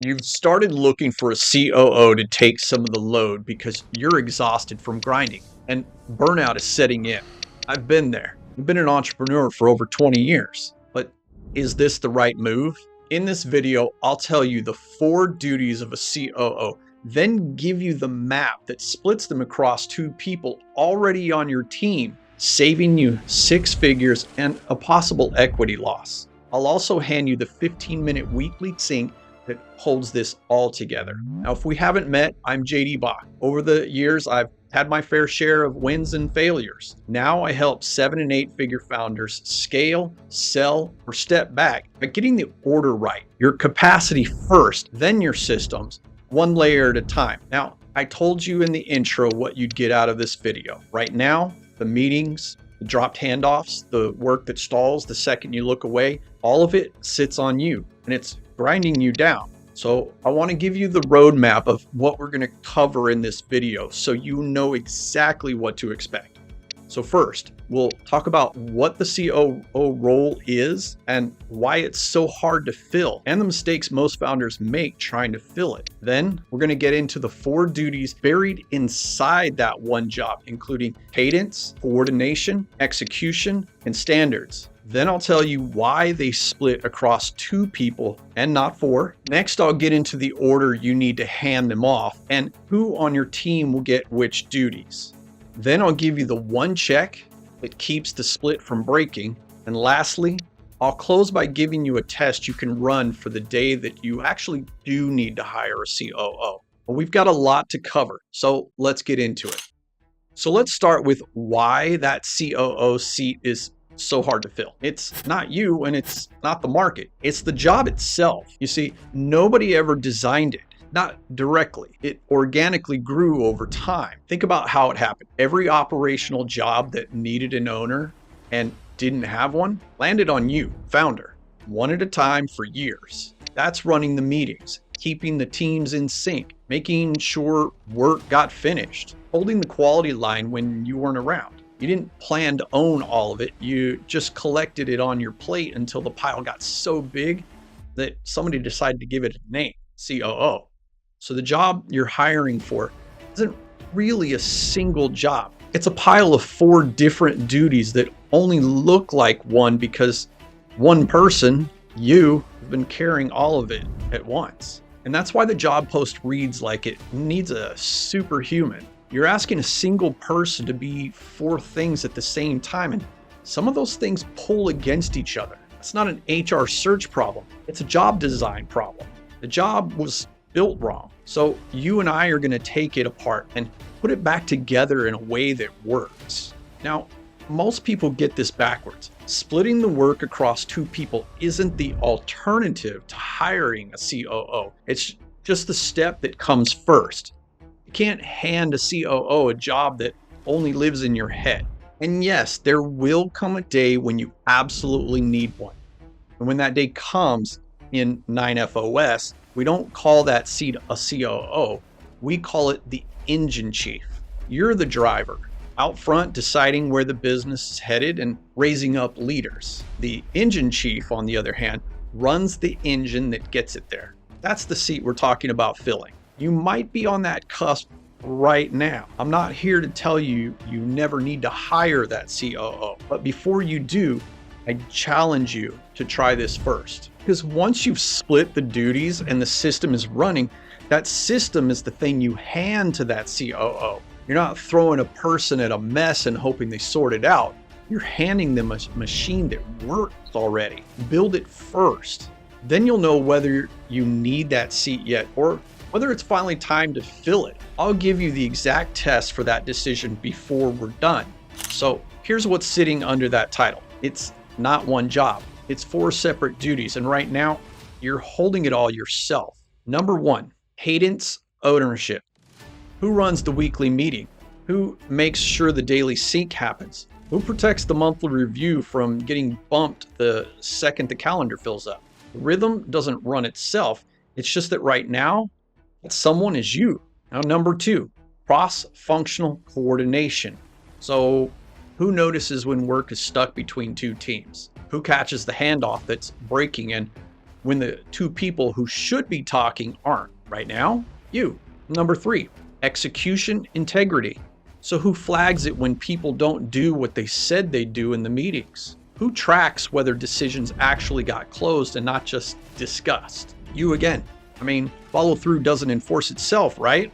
You've started looking for a COO to take some of the load because you're exhausted from grinding and burnout is setting in. I've been there. I've been an entrepreneur for over 20 years, but is this the right move? In this video, I'll tell you the 4 duties of a COO, then give you the map that splits them across 2 people already on your team, saving you 6 figures and a possible equity loss. I'll also hand you the 15-minute weekly sync that holds this all together. Now, if we haven't met, I'm JD Bach. Over the years, I've had my fair share of wins and failures. Now I help 7 and 8 figure founders scale, sell, or step back by getting the order right. Your capacity first, then your systems, one layer at a time. Now, I told you in the intro what you'd get out of this video. Right now, the meetings, the dropped handoffs, the work that stalls the second you look away, all of it sits on you and it's grinding you down. So I want to give you the roadmap of what we're going to cover in this video so you know exactly what to expect. So first, we'll talk about what the COO role is and why it's so hard to fill and the mistakes most founders make trying to fill it. Then we're going to get into the 4 duties buried inside that one job, including cadence, coordination, execution, and standards. Then I'll tell you why they split across 2 people and not 4. Next, I'll get into the order you need to hand them off and who on your team will get which duties. Then I'll give you the one check that keeps the split from breaking. And lastly, I'll close by giving you a test you can run for the day that you actually do need to hire a COO. Well, we've got a lot to cover, so let's get into it. So let's start with why that COO seat is so hard to fill. It's not you and it's not the market. It's the job itself. You see, nobody ever designed it. Not directly. It organically grew over time. Think about how it happened. Every operational job that needed an owner and didn't have one landed on you, founder, one at a time for years. That's running the meetings, keeping the teams in sync, making sure work got finished, holding the quality line when you weren't around. You didn't plan to own all of it. You just collected it on your plate until the pile got so big that somebody decided to give it a name, COO. So the job you're hiring for isn't really a single job. It's a pile of 4 different duties that only look like one because one person, you, have been carrying all of it at once. And that's why the job post reads like it needs a superhuman. You're asking a single person to be 4 things at the same time, and some of those things pull against each other. It's not an HR search problem. It's a job design problem. The job was built wrong. So you and I are going to take it apart and put it back together in a way that works. Now, most people get this backwards. Splitting the work across 2 people isn't the alternative to hiring a COO. It's just the step that comes first. You can't hand a COO a job that only lives in your head. And yes, there will come a day when you absolutely need one. And when that day comes in 9FOS, we don't call that seat a COO. We call it the engine chief. You're the driver, out front deciding where the business is headed and raising up leaders. The engine chief, on the other hand, runs the engine that gets it there. That's the seat we're talking about filling. You might be on that cusp right now. I'm not here to tell you you never need to hire that COO, but before you do, I challenge you to try this first. Because once you've split the duties and the system is running, that system is the thing you hand to that COO. You're not throwing a person at a mess and hoping they sort it out. You're handing them a machine that works already. Build it first. Then you'll know whether you need that seat yet or whether it's finally time to fill it. I'll give you the exact test for that decision before we're done. So here's what's sitting under that title. It's not one job. It's 4 separate duties. And right now, you're holding it all yourself. Number 1, cadence ownership. Who runs the weekly meeting? Who makes sure the daily sync happens? Who protects the monthly review from getting bumped the second the calendar fills up? The rhythm doesn't run itself. It's just that right now, that someone is you. Now, number 2, cross-functional coordination. So who notices when work is stuck between 2 teams? Who catches the handoff that's breaking and when the two people who should be talking aren't. Right now, you. Number 3, execution integrity. So who flags it when people don't do what they said they'd do in the meetings? Who tracks whether decisions actually got closed and not just discussed? You again. I mean, follow through doesn't enforce itself, right?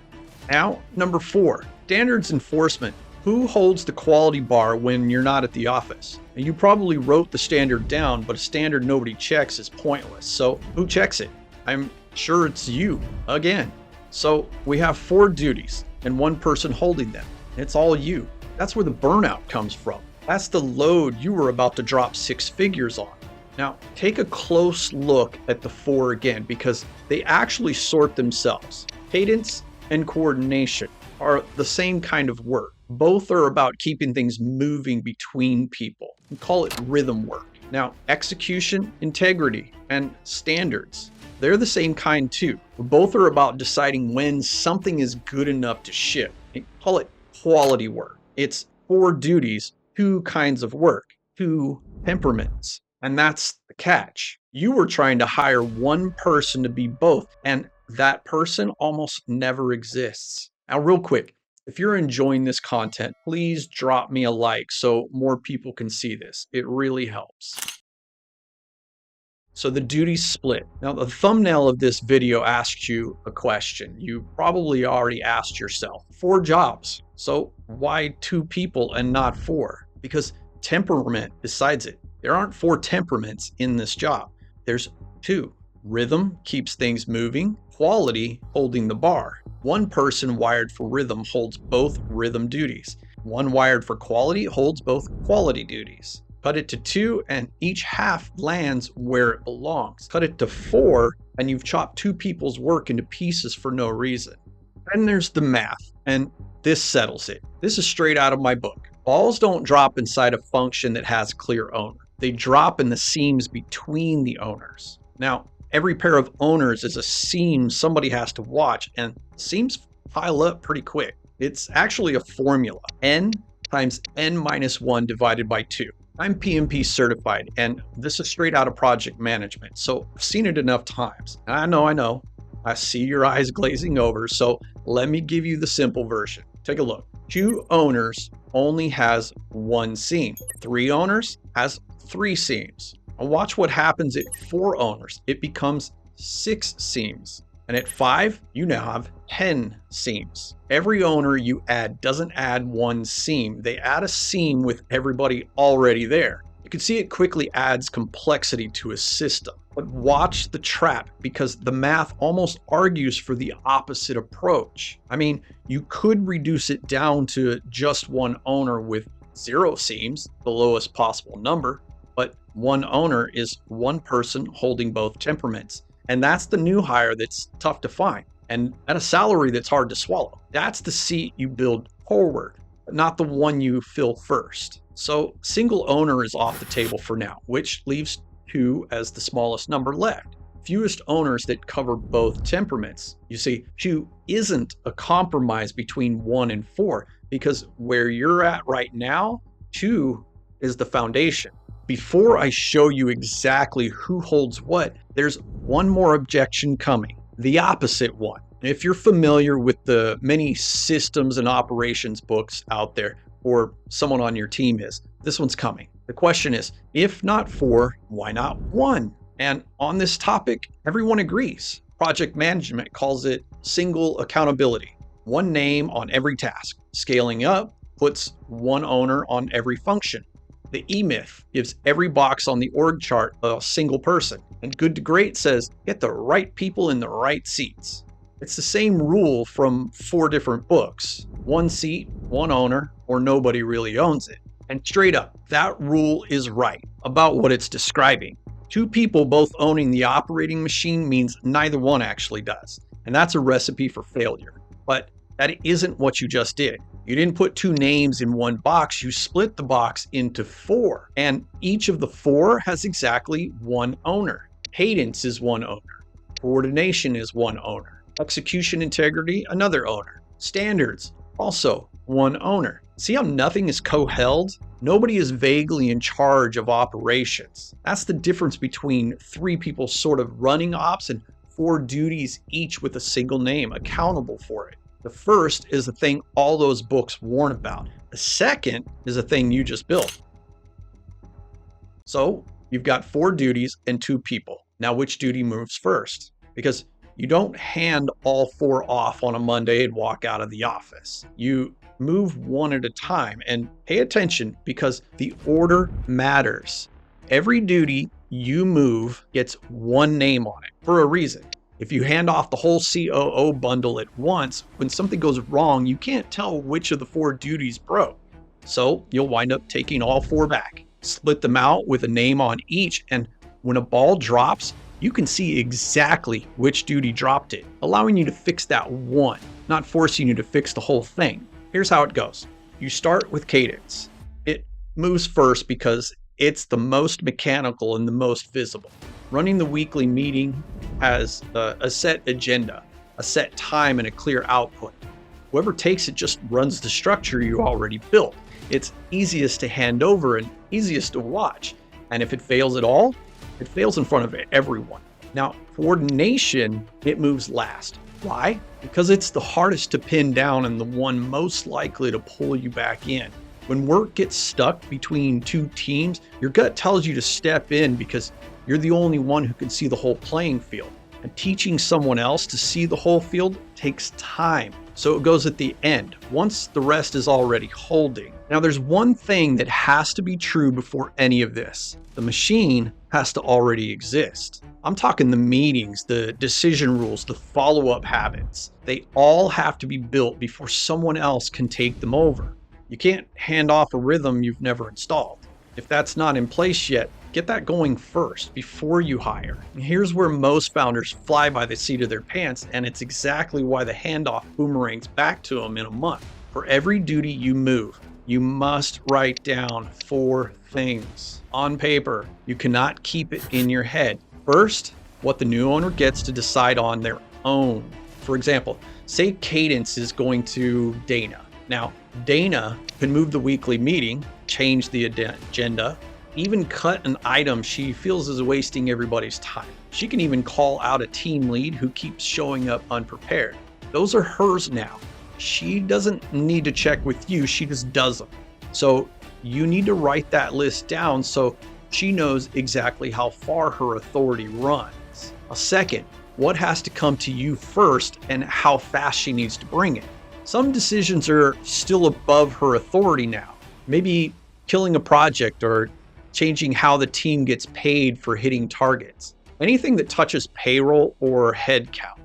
Now, number 4, standards enforcement. Who holds the quality bar when you're not at the office? And you probably wrote the standard down, but a standard nobody checks is pointless. So who checks it? I'm sure it's you again. So we have 4 duties and 1 person holding them. It's all you. That's where the burnout comes from. That's the load you were about to drop 6 figures on. Now, take a close look at the 4 again, because they actually sort themselves. Cadence and coordination are the same kind of work. Both are about keeping things moving between people. We call it rhythm work. Now, execution, integrity, and standards, they're the same kind too. Both are about deciding when something is good enough to ship. We call it quality work. It's 4 duties, 2 kinds of work, 2 temperaments. And that's the catch. You were trying to hire 1 person to be both, and that person almost never exists. Now, real quick, if you're enjoying this content, please drop me a like so more people can see this. It really helps. So the duties split. Now, the thumbnail of this video asks you a question. You probably already asked yourself. 4 jobs. So why 2 people and not 4? Because temperament decides it. There aren't 4 temperaments in this job. There's 2. Rhythm keeps things moving. Quality holding the bar. 1 person wired for rhythm holds both rhythm duties. 1 wired for quality holds both quality duties. Cut it to 2 and each half lands where it belongs. Cut it to 4 and you've chopped 2 people's work into pieces for no reason. Then there's the math, and this settles it. This is straight out of my book. Balls don't drop inside a function that has clear owner. They drop in the seams between the owners. Now, every pair of owners is a seam somebody has to watch, and seams pile up pretty quick. It's actually a formula. N times N minus 1 divided by 2. I'm PMP certified, and this is straight out of project management, so I've seen it enough times. I know. I see your eyes glazing over, so let me give you the simple version. Take a look. 2 owners only has 1 seam. 3 owners has 3 seams. And watch what happens at 4 owners. It becomes 6 seams. And at 5, you now have 10 seams. Every owner you add doesn't add 1 seam. They add a seam with everybody already there. You can see it quickly adds complexity to a system. But watch the trap, because the math almost argues for the opposite approach. I mean, you could reduce it down to just 1 owner with 0 seams, the lowest possible number. But 1 owner is 1 person holding both temperaments. And that's the new hire that's tough to find, and at a salary that's hard to swallow. That's the seat you build forward, but not the one you fill first. So single owner is off the table for now, which leaves 2 as the smallest number left. Fewest owners that cover both temperaments. You see, 2 isn't a compromise between 1 and 4, because where you're at right now, 2 is the foundation. Before I show you exactly who holds what, there's one more objection coming, the opposite one. If you're familiar with the many systems and operations books out there, or someone on your team is, this one's coming. The question is, if not 4, why not 1? And on this topic, everyone agrees. Project management calls it single accountability. 1 name on every task. Scaling up puts 1 owner on every function. The E-Myth gives every box on the org chart a single person. And Good to Great says, get the right people in the right seats. It's the same rule from 4 different books. 1 seat, 1 owner, or nobody really owns it. And straight up, that rule is right about what it's describing. 2 people both owning the operating machine means neither one actually does. And that's a recipe for failure. But that isn't what you just did. You didn't put 2 names in 1 box, you split the box into 4. And each of the 4 has exactly 1 owner. Cadence is 1 owner. Coordination is 1 owner. Execution integrity, another owner. Standards, also one owner. See how nothing is co-held? Nobody is vaguely in charge of operations. That's the difference between 3 people sort of running ops and 4 duties, each with a single name accountable for it. The first is the thing all those books warn about. The second is the thing you just built. So you've got 4 duties and 2 people. Now, which duty moves first? Because you don't hand all 4 off on a Monday and walk out of the office. You move one at a time, and pay attention because the order matters. Every duty you move gets one name on it for a reason. If you hand off the whole COO bundle at once, when something goes wrong, you can't tell which of the 4 duties broke. So you'll wind up taking all 4 back, split them out with a name on each, and when a ball drops, you can see exactly which duty dropped it, allowing you to fix that one, not forcing you to fix the whole thing. Here's how it goes. You start with cadence. It moves first because it's the most mechanical and the most visible. Running the weekly meeting has a set agenda, a set time, and a clear output. Whoever takes it just runs the structure you already built. It's easiest to hand over and easiest to watch. And if it fails at all, it fails in front of everyone. Now, coordination, it moves last. Why? Because it's the hardest to pin down and the one most likely to pull you back in. When work gets stuck between 2 teams, your gut tells you to step in because you're the only one who can see the whole playing field. And teaching someone else to see the whole field takes time. So it goes at the end, once the rest is already holding. Now there's one thing that has to be true before any of this. The machine has to already exist. I'm talking the meetings, the decision rules, the follow-up habits. They all have to be built before someone else can take them over. You can't hand off a rhythm you've never installed. If that's not in place yet, get that going first before you hire. And here's where most founders fly by the seat of their pants, and it's exactly why the handoff boomerangs back to them in a month. For every duty you move, you must write down 4 things on paper. You cannot keep it in your head. First, what the new owner gets to decide on their own. For example, say cadence is going to Dana. Now, Dana can move the weekly meeting, change the agenda, even cut an item she feels is wasting everybody's time. She can even call out a team lead who keeps showing up unprepared. Those are hers now. She doesn't need to check with you, she just does them. So you need to write that list down so she knows exactly how far her authority runs. A second, what has to come to you first and how fast she needs to bring it. Some decisions are still above her authority now. Maybe killing a project or changing how the team gets paid for hitting targets. Anything that touches payroll or headcount.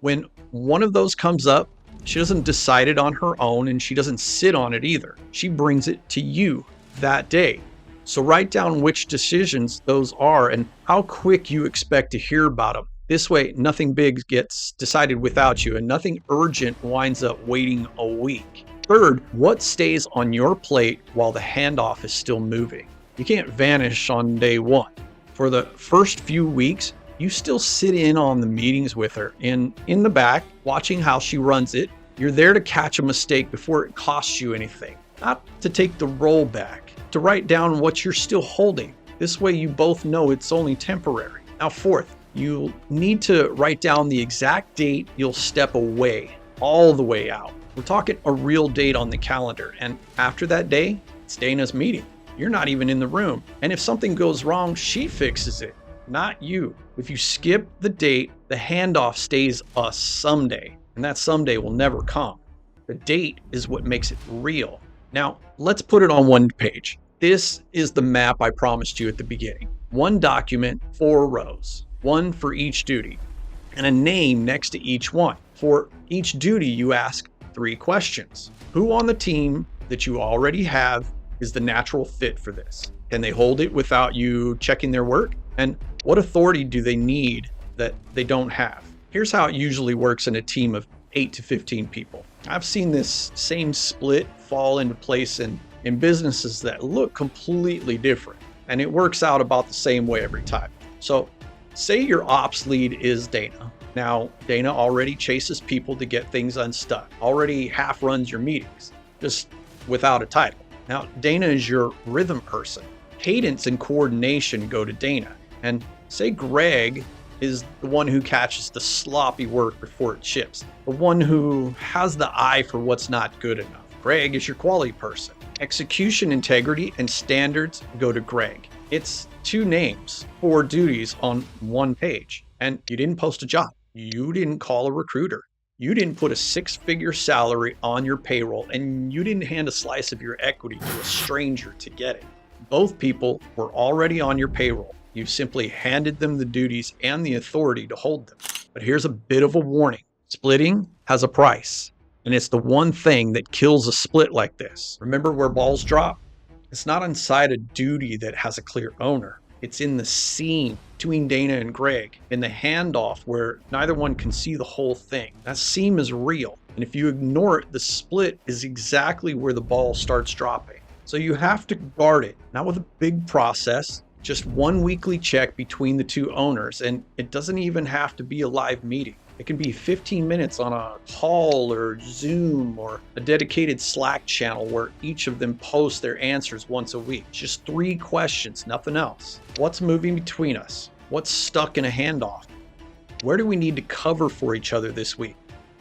When one of those comes up, she doesn't decide it on her own and she doesn't sit on it either. She brings it to you that day. So write down which decisions those are and how quick you expect to hear about them. This way, nothing big gets decided without you and nothing urgent winds up waiting a week. Third, what stays on your plate while the handoff is still moving? You can't vanish on day 1. For the first few weeks, you still sit in on the meetings with her in the back, watching how she runs it. You're there to catch a mistake before it costs you anything, not to take the role back, to write down what you're still holding. This way you both know it's only temporary. Now, fourth, you'll need to write down the exact date you'll step away, all the way out. We're talking a real date on the calendar, and after that day, it's Dana's meeting. You're not even in the room. And if something goes wrong, she fixes it, not you. If you skip the date, the handoff stays a someday, and that someday will never come. The date is what makes it real. Now, let's put it on one page. This is the map I promised you at the beginning. One document, 4 rows, one for each duty, and a name next to each one. For each duty, you ask 3 questions. Who on the team that you already have is the natural fit for this? Can they hold it without you checking their work? And what authority do they need that they don't have? Here's how it usually works in a team of 8 to 15 people. I've seen this same split fall into place in businesses that look completely different, and it works out about the same way every time. So say your ops lead is Dana. Now, Dana already chases people to get things unstuck, already half runs your meetings. just without a title. Now, Dana is your rhythm person. Cadence and coordination go to Dana. And say Greg is the one who catches the sloppy work before it ships, the one who has the eye for what's not good enough. Greg is your quality person. Execution, integrity, and standards go to Greg. It's 2 names, 4 duties on 1 page. And you didn't post a job. You didn't call a recruiter. You didn't put a 6-figure salary on your payroll, and you didn't hand a slice of your equity to a stranger to get it. Both people were already on your payroll. You simply handed them the duties and the authority to hold them. But here's a bit of a warning. Splitting has a price, and it's the one thing that kills a split like this. Remember where balls drop? It's not inside a duty that has a clear owner. It's in the seam between Dana and Greg, in the handoff where neither one can see the whole thing. That seam is real, and if you ignore it, the split is exactly where the ball starts dropping. So you have to guard it, not with a big process, just one weekly check between the 2 owners, and it doesn't even have to be a live meeting. It can be 15 minutes on a call or Zoom or a dedicated Slack channel where each of them posts their answers once a week. Just 3 questions, nothing else. What's moving between us? What's stuck in a handoff? Where do we need to cover for each other this week?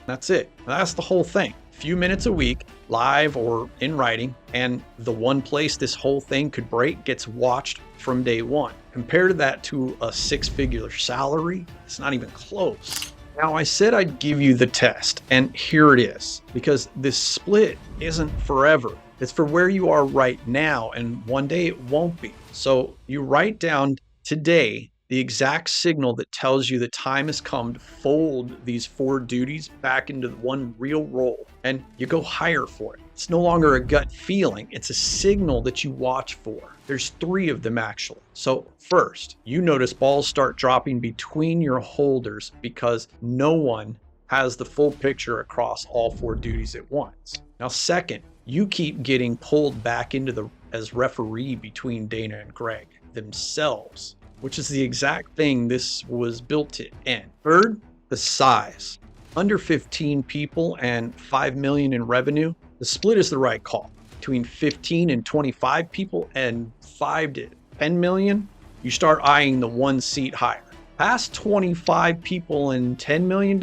That's it. That's the whole thing. A few minutes a week, live or in writing, and the one place this whole thing could break gets watched from day one. Compare that to a 6-figure salary, it's not even close. Now, I said I'd give you the test, and here it is, because this split isn't forever. It's for where you are right now, and one day it won't be. So you write down today the exact signal that tells you the time has come to fold these 4 duties back into one real role, and you go hire for it. It's no longer a gut feeling, it's a signal that you watch for. There's 3 of them actually. So first, you notice balls start dropping between your holders because no one has the full picture across all 4 duties at once. Now second, you keep getting pulled back into as referee between Dana and Greg themselves, which is the exact thing this was built to end. Third, the size. Under 15 people and 5 million in revenue, the split is the right call. Between 15 and 25 people and 5 to 10 million, you start eyeing the 1 seat higher. Past 25 people and $10 million,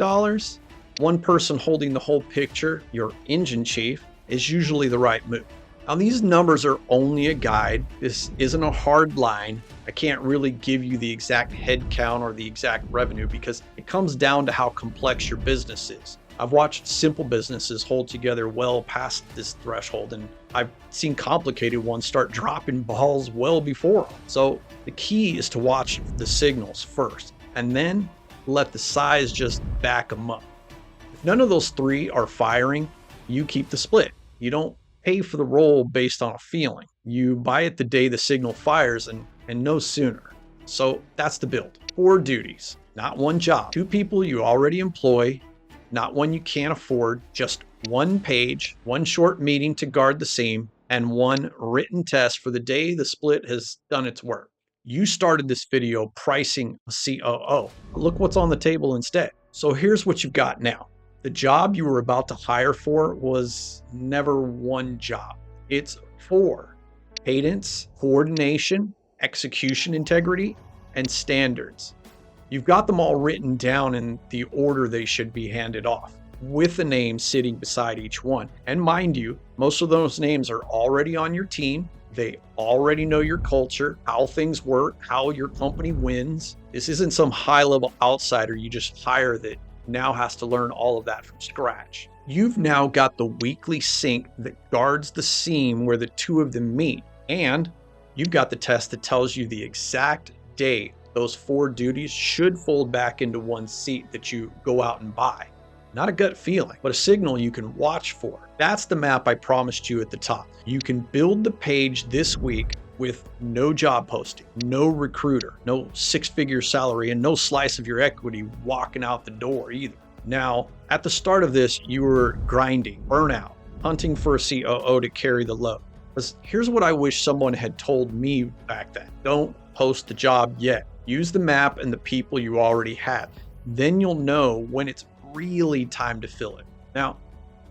one person holding the whole picture, your engine chief, is usually the right move. Now, these numbers are only a guide. This isn't a hard line. I can't really give you the exact head count or the exact revenue because it comes down to how complex your business is. I've watched simple businesses hold together well past this threshold, and I've seen complicated ones start dropping balls well before them. So the key is to watch the signals first, and then let the size just back them up. If none of those 3 are firing, you keep the split. You don't pay for the role based on a feeling. You buy it the day the signal fires and no sooner. So that's the build. 4 duties, not 1 job. 2 people you already employ, not one you can't afford, just 1 page, 1 short meeting to guard the seam, and 1 written test for the day the split has done its work. You started this video pricing a COO. Look what's on the table instead. So here's what you've got now. The job you were about to hire for was never 1 job. It's 4. Cadence, coordination, execution integrity, and standards. You've got them all written down in the order they should be handed off, with a name sitting beside each one. And mind you, most of those names are already on your team. They already know your culture, how things work, how your company wins. This isn't some high-level outsider you just hire that now has to learn all of that from scratch. You've now got the weekly sync that guards the seam where the 2 of them meet, and you've got the test that tells you the exact day those 4 duties should fold back into 1 seat that you go out and buy. Not a gut feeling, but a signal you can watch for. That's the map I promised you at the top. You can build the page this week with no job posting, no recruiter, no 6-figure salary, and no slice of your equity walking out the door either. Now, at the start of this, you were grinding, burnout, hunting for a COO to carry the load. Because here's what I wish someone had told me back then. Don't post the job yet. Use the map and the people you already have. Then you'll know when it's really time to fill it. Now,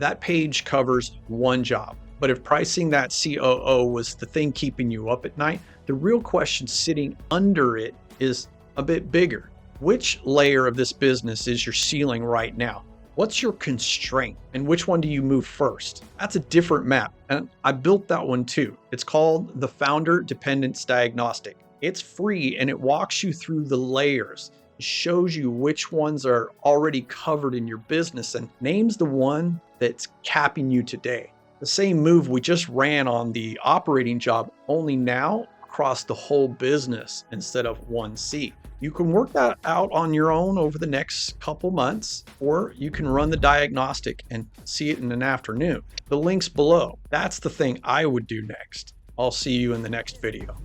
that page covers one job. But if pricing that COO was the thing keeping you up at night, the real question sitting under it is a bit bigger. Which layer of this business is your ceiling right now? What's your constraint, and which one do you move first? That's a different map, and I built that one too. It's called the Founder Dependence Diagnostic. It's free and it walks you through the layers. It shows you which ones are already covered in your business and names the one that's capping you today. The same move we just ran on the operating job, only now across the whole business instead of one seat. You can work that out on your own over the next couple months, or you can run the diagnostic and see it in an afternoon. The link's below. That's the thing I would do next. I'll see you in the next video.